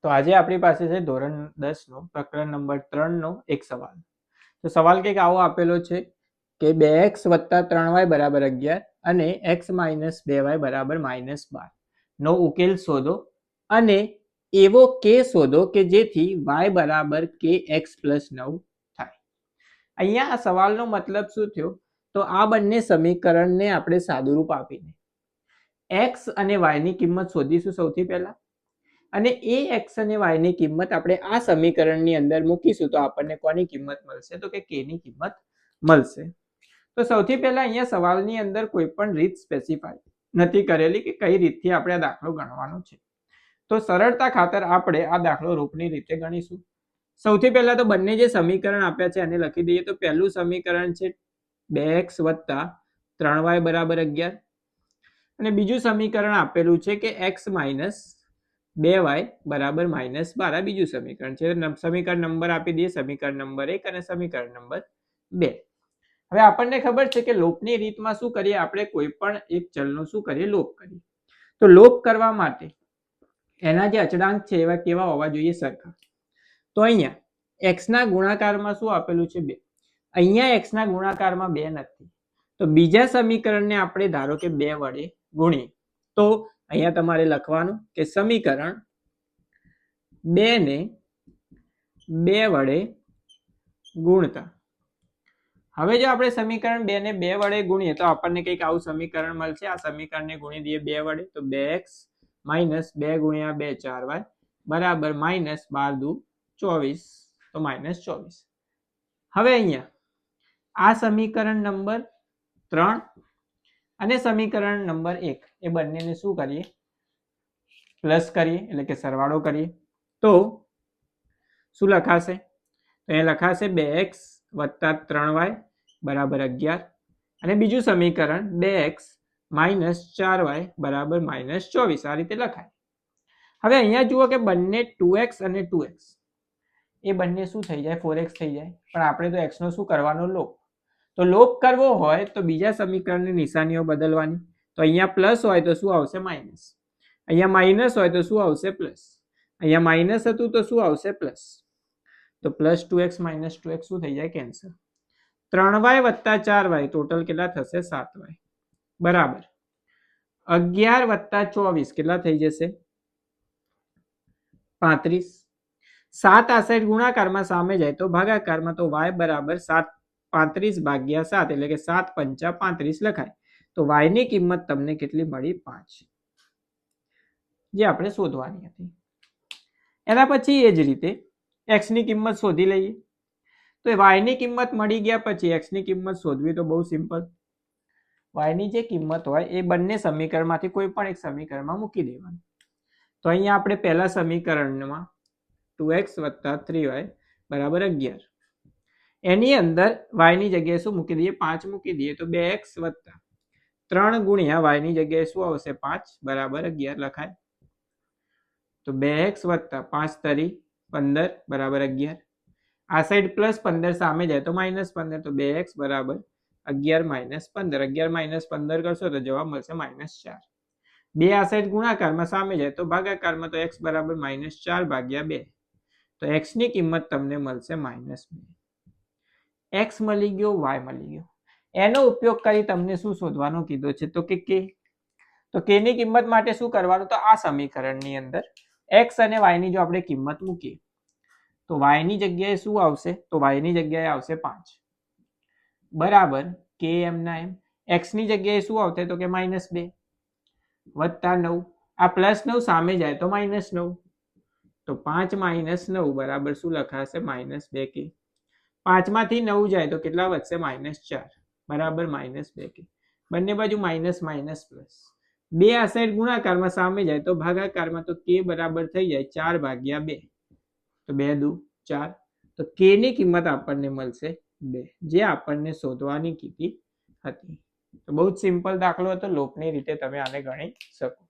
તો આજે આપણી પાસે છે ધોરણ 10 નો પ્રકરણ નંબર 3 નો એક સવાલ. તો સવાલ કંઈક આવો આપેલો છે કે 2x + 3y = 11 અને x - 2y = -12 નો ઉકેલ શોધો અને એવો k શોધો કે જેથી y = kx + 9 થાય. અહીંયા આ સવાલનો મતલબ શું થયો? તો આ બંને સમીકરણને આપણે સાદુરૂપ આપીને x અને y ની કિંમત શોધીશું સૌથી પહેલા, અને એ x અને y ની કિંમત આપણે આ સમીકરણની અંદર મૂકીશું તો આપણને કોની કિંમત મળશે? તો કે k ની કિંમત મળશે. તો સૌથી પહેલા અહીંયા સવાલની અંદર કોઈ પણ રીત સ્પેસિફાઈ નથી કરેલી કે કઈ રીતથી આપણે આ દાખલો ગણવાનો છે. તો સરળતા ખાતર આપણે આ દાખલો રૂપની રીતે ગણીશું. સૌથી પહેલા તો બંને જે સમીકરણ આપ્યા છે એને લખી દઈએ. તો પહેલું સમીકરણ છે 2x + 3y = 11 અને બીજું સમીકરણ આપેલું છે કે x - 2y = -12 આ બીજું સમીકરણ છે. સમીકરણ નંબર આપી દઈએ, સમીકરણ નંબર 1 અને સમીકરણ નંબર 2. હવે આપણને ખબર છે કે લોપની રીતમાં શું કરીએ, આપણે કોઈ પણ એક ચલનો શું કરીએ? લોપ કરીએ. તો લોપ કરવા માટે એના જે અચળાંક છે એવા કેવા હોવા જોઈએ? સરખા. તો અહીંયા x ના ગુણાકારમાં શું આપેલું છે? 2. અહીંયા x ના ગુણાકારમાં 2 નથી, તો બીજા સમીકરણને આપણે ધારો કે 2 વડે ગુણીએ. તો અહીંયા તમારે લખવાનું કે સમીકરણ 2 ને 2 વડે ગુણતા. હવે જો આપણે સમીકરણ 2 ને 2 વડે ગુણીએ તો આપણને કંઈક આવું સમીકરણ મળશે. આ સમીકરણને ગુણી દઈએ 2 વડે તો 2x - 2 × 2 = 4y બરાબર -12 દુ 24 તો -24. હવે અહીંયા આ સમીકરણ નંબર 3 અને સમીકરણ નંબર 1 એ બંનેને શું કરીએ? પ્લસ કરીએ, એટલે કે સરવાળો કરીએ. તો શું લખાશે? તો એ લખાશે 2x + 3y = 11 અને બીજું સમીકરણ 2x - 4y = -24 આ રીતે લખાય. હવે અહીંયા જુઓ કે બંને 2x અને 2x એ બંને શું થઈ જાય? 4x થઈ જાય. પણ આપણે તો x નો શું કરવાનો? લોપ. તો લોપ કરવો હોય તો બીજા સમીકરણની નિશાનીઓ બદલવાની. તો અહીંયા પ્લસ હોય તો શું આવશે? માઇનસ. અહીંયા માઇનસ હોય તો શું આવશે? પ્લસ. અહીંયા માઇનસ હતું તો શું આવશે? પ્લસ. તો +2x - 2x શું થઈ જાય? કેન્સલ. 3y + 4y ટોટલ કેટલા થશે? 7y બરાબર 11 + 24 કેટલા થઈ જશે? 35. 7 આ સાઈડ ગુણાકારમાં સામે જાય તો ભાગાકારમાં, તો y = 7 35 / 7 એટલે કે 7 × 5 = 35 લખાય. તો y ની કિંમત તમને કેટલી મળી? 5, જે આપણે શોધવાની હતી. એના પછી એ જ રીતે x ની કિંમત શોધી લઈએ. તો y ની કિંમત મળી ગયા પછી x ની કિંમત શોધવી તો બહુ સિમ્પલ. y ની જે કિંમત હોય એ બંને સમીકરણમાંથી કોઈ પણ એક સમીકરણમાં મૂકી દેવાની. તો અહીંયા આપણે પહેલા સમીકરણમાં 2x + 3y = 11 એની અંદર y ની જગ્યાએ શું મૂકી દઈએ? 5 મૂકી દઈએ. તો 2x + 3 × y ની જગ્યાએ શું આવશે? 5 = 11 લખાય. તો 2x + 5 * 15 = 11. આ સાઈડ +15 સામે જાય તો -15 તો 2x = 11 - 15. 11 - 15 કરશો તો જવાબ મળશે -4. 2 આ સાઈડ ગુણાકારમાં સામે જાય તો ભાગાકારમાં, તો x = -4/2. તો x ની કિંમત તમને મળશે -2. x મળી ગયો, y મળી ગયો. એનો ઉપયોગ કરી તમને શું શોધવાનું કીધું છે? તો કે k. તો k ની કિંમત માટે શું કરવાનું? તો આ સમીકરણની અંદર x અને y ની જો આપણે કિંમત મૂકીએ તો y ની જગ્યાએ શું આવશે? તો y ની જગ્યાએ આવશે 5 બરાબર k m/n. x ની જગ્યાએ શું આવશે? તો કે -2 વત્તા 9. આ +9 સામે જાય તો -9. તો 5 - 9 બરાબર શું લખાશે? -2k. 5 માંથી 9 જાય તો કેટલા વધશે? -4 બરાબર -2k. બંને બાજુ માઇનસ માઇનસ પ્લસ. 2 આ સાઈડ ગુણાકારમાં સામે જાય તો ભાગાકારમાં, તો k બરાબર થઈ જાય 4/2. તો 2 દુ 4. તો k ની કિંમત આપણને મળશે 2, જે આપણને શોધવાની કીધી હતી. તો બહુ જ સિમ્પલ દાખલો હતો. લોપની રીતે તમે આને ગણી શકો.